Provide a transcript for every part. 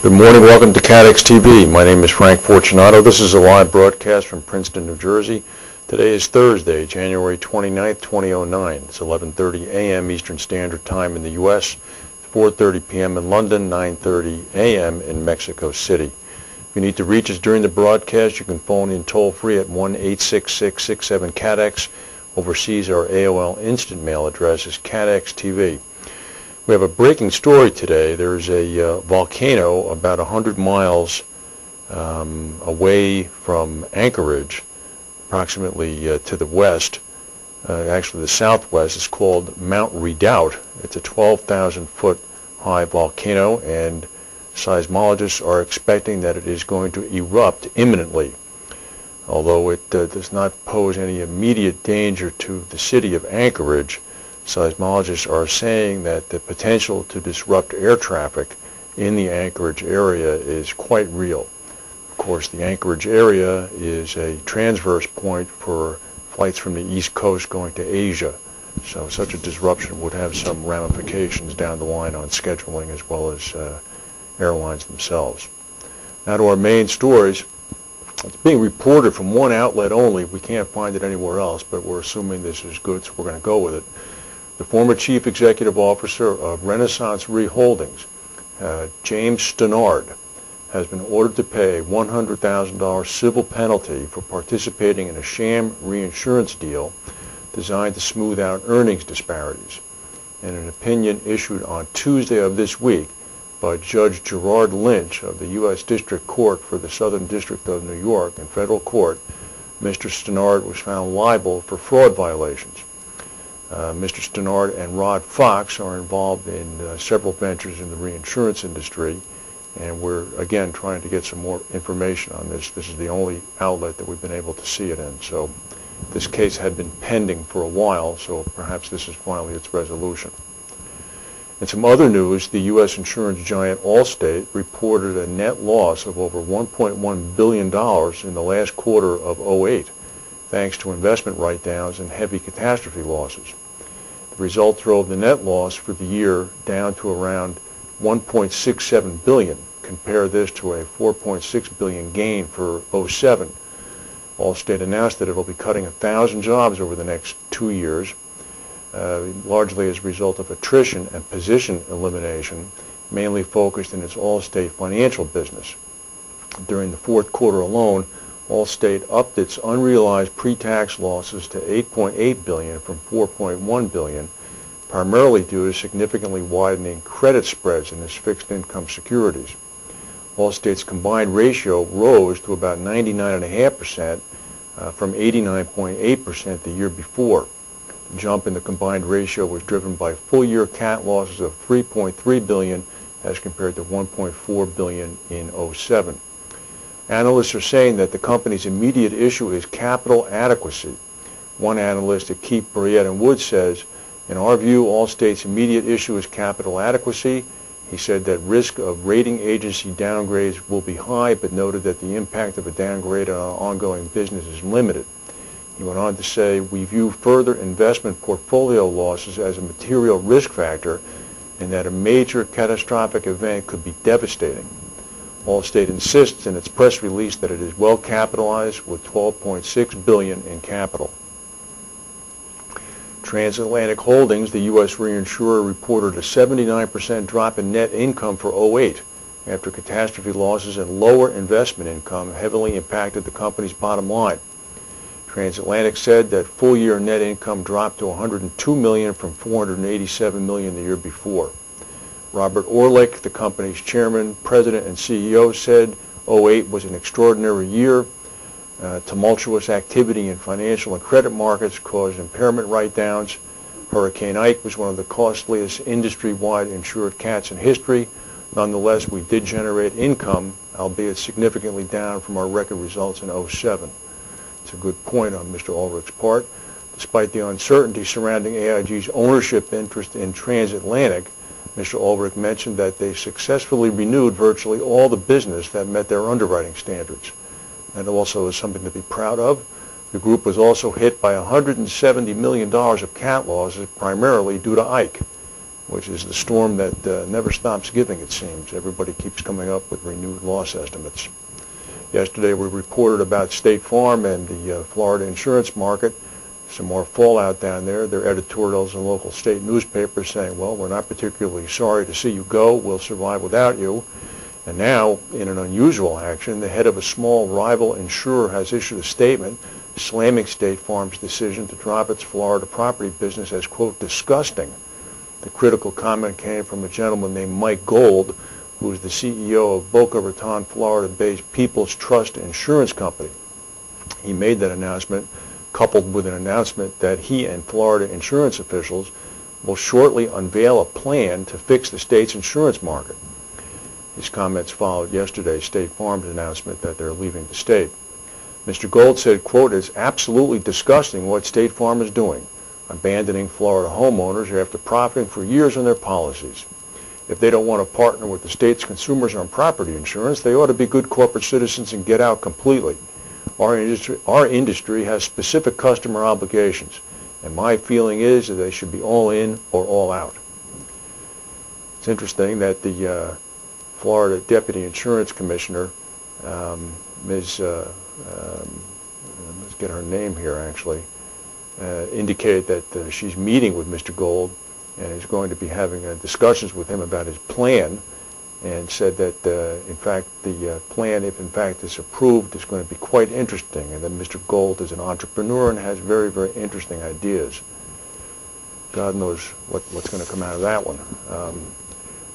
Good morning. Welcome to CADX TV. My name is Frank Fortunato. This is a live broadcast from Princeton, New Jersey. Today is Thursday, January 29th, 2009. It's 11:30 a.m. Eastern Standard Time in the U.S., 4:30 p.m. in London, 9:30 a.m. in Mexico City. If you need to reach us during the broadcast, you can phone in toll-free at 1-866-67-CADX. Overseas, our AOL instant mail address is CADXTV. We have a breaking story today. There's a volcano about 100 miles away from Anchorage, approximately to the west, actually the southwest. It's called Mount Redoubt. It's a 12,000-foot high volcano, and seismologists are expecting that it is going to erupt imminently. Although it does not pose any immediate danger to the city of Anchorage, seismologists are saying that the potential to disrupt air traffic in the Anchorage area is quite real. Of course, the Anchorage area is a transverse point for flights from the East Coast going to Asia. So such a disruption would have some ramifications down the line on scheduling as well as airlines themselves. Now to our main stories. It's being reported from one outlet only. We can't find it anywhere else, but we're assuming this is good, so we're going to go with it. The former chief executive officer of Renaissance Re Holdings, James Stannard, has been ordered to pay a $100,000 civil penalty for participating in a sham reinsurance deal designed to smooth out earnings disparities. In an opinion issued on Tuesday of this week by Judge Gerard Lynch of the U.S. District Court for the Southern District of New York in federal court, Mr. Stannard was found liable for fraud violations. Mr. Stannard and Rod Fox are involved in several ventures in the reinsurance industry, and we're again trying to get some more information on this. This is the only outlet that we've been able to see it in. So this case had been pending for a while, so perhaps this is finally its resolution. In some other news, the U.S. insurance giant Allstate reported a net loss of over $1.1 billion in the last quarter of 2008, thanks to investment write-downs and heavy catastrophe losses. The result drove the net loss for the year down to around $1.67 billion. Compare this to a $4.6 billion gain for 2007. Allstate announced that it will be cutting 1,000 jobs over the next 2 years, largely as a result of attrition and position elimination, mainly focused in its Allstate Financial business. During the fourth quarter alone, Allstate upped its unrealized pre-tax losses to $8.8 billion from $4.1 billion, primarily due to significantly widening credit spreads in its fixed income securities. Allstate's combined ratio rose to about 99.5% from 89.8% the year before. The jump in the combined ratio was driven by full-year cat losses of $3.3 billion as compared to $1.4 billion in 2007. Analysts are saying that the company's immediate issue is capital adequacy. One analyst at Keefe, Bruyette & Woods says, "In our view, Allstate's immediate issue is capital adequacy." He said that risk of rating agency downgrades will be high, but noted that the impact of a downgrade on ongoing business is limited. He went on to say, "We view further investment portfolio losses as a material risk factor and that a major catastrophic event could be devastating." Allstate insists in its press release that it is well capitalized with $12.6 billion in capital. Transatlantic Holdings, the U.S. reinsurer, reported a 79% drop in net income for 2008 after catastrophe losses and lower investment income heavily impacted the company's bottom line. Transatlantic said that full-year net income dropped to $102 million from $487 million the year before. Robert Orlick, the company's chairman, president, and CEO, said 2008 was an extraordinary year. Tumultuous activity in financial and credit markets caused impairment write-downs. Hurricane Ike was one of the costliest industry-wide insured cats in history. Nonetheless, we did generate income, albeit significantly down from our record results in 2007. It's a good point on Mr. Ulrich's part. Despite the uncertainty surrounding AIG's ownership interest in Transatlantic, Mr. Ulrich mentioned that they successfully renewed virtually all the business that met their underwriting standards. That also is something to be proud of. The group was also hit by $170 million of cat losses, primarily due to Ike. which is the storm that never stops giving, it seems. Everybody keeps coming up with renewed loss estimates. Yesterday we reported about State Farm and the Florida insurance market. Some more fallout down there. There are editorials in local state newspapers saying, well, we're not particularly sorry to see you go. We'll survive without you. And now, in an unusual action, the head of a small rival insurer has issued a statement slamming State Farm's decision to drop its Florida property business as, quote, disgusting. The critical comment came from a gentleman named Mike Gold, who is the CEO of Boca Raton, Florida-based People's Trust Insurance Company. He made that announcement coupled with an announcement that he and Florida insurance officials will shortly unveil a plan to fix the state's insurance market. His comments followed yesterday's State Farm's announcement that they're leaving the state. Mr. Gold said, quote, "It's absolutely disgusting what State Farm is doing, abandoning Florida homeowners after profiting for years on their policies. If they don't want to partner with the state's consumers on property insurance, they ought to be good corporate citizens and get out completely. Our industry has specific customer obligations, and my feeling is that they should be all in or all out." It's interesting that the Florida Deputy Insurance Commissioner, let's get her name here actually, indicated that she's meeting with Mr. Gold and is going to be having discussions with him about his plan, and said that in fact the plan, if in fact is approved, is going to be quite interesting, and that Mr. Gold is an entrepreneur and has very, very interesting ideas. God knows what's going to come out of that one.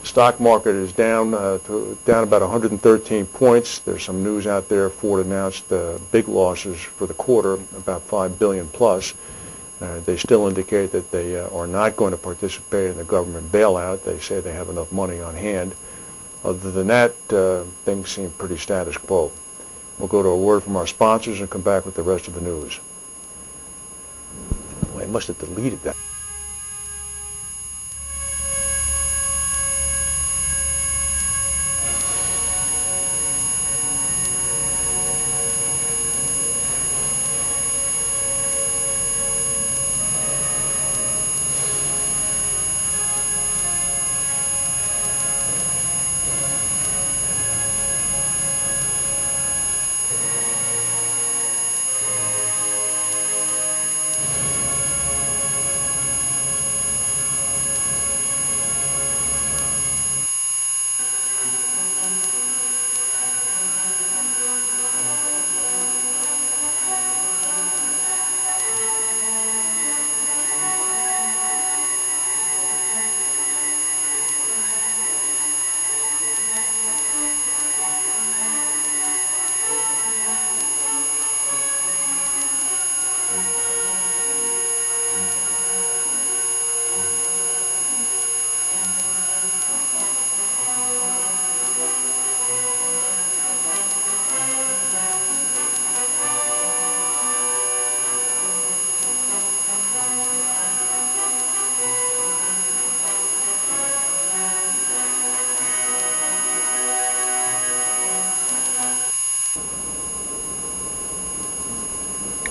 The stock market is down about 113 points. There's some news out there. Ford announced big losses for the quarter, about $5 billion plus. They still indicate that they are not going to participate in the government bailout. They say they have enough money on hand. Other than that, things seem pretty status quo. We'll go to a word from our sponsors and come back with the rest of the news. Well, I must have deleted that.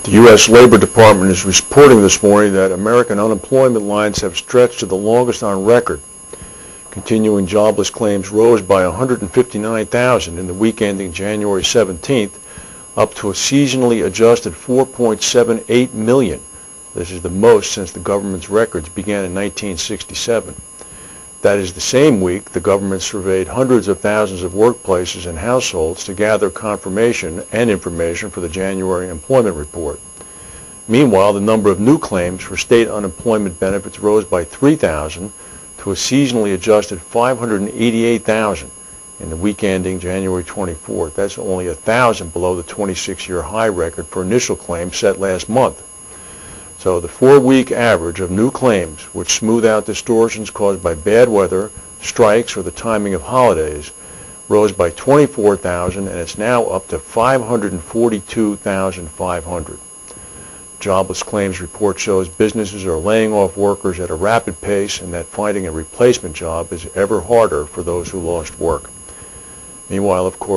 The U.S. Labor Department is reporting this morning that American unemployment lines have stretched to the longest on record. Continuing jobless claims rose by 159,000 in the week ending January 17th, up to a seasonally adjusted 4.78 million. This is the most since the government's records began in 1967. That is the same week the government surveyed hundreds of thousands of workplaces and households to gather confirmation and information for the January employment report. Meanwhile, the number of new claims for state unemployment benefits rose by 3,000 to a seasonally adjusted 588,000 in the week ending January 24th. That's only 1,000 below the 26-year high record for initial claims set last month. So the 4-week average of new claims, which smooth out distortions caused by bad weather, strikes, or the timing of holidays, rose by 24,000, and it's now up to 542,500. Jobless claims report shows businesses are laying off workers at a rapid pace, and that finding a replacement job is ever harder for those who lost work. Meanwhile, of course,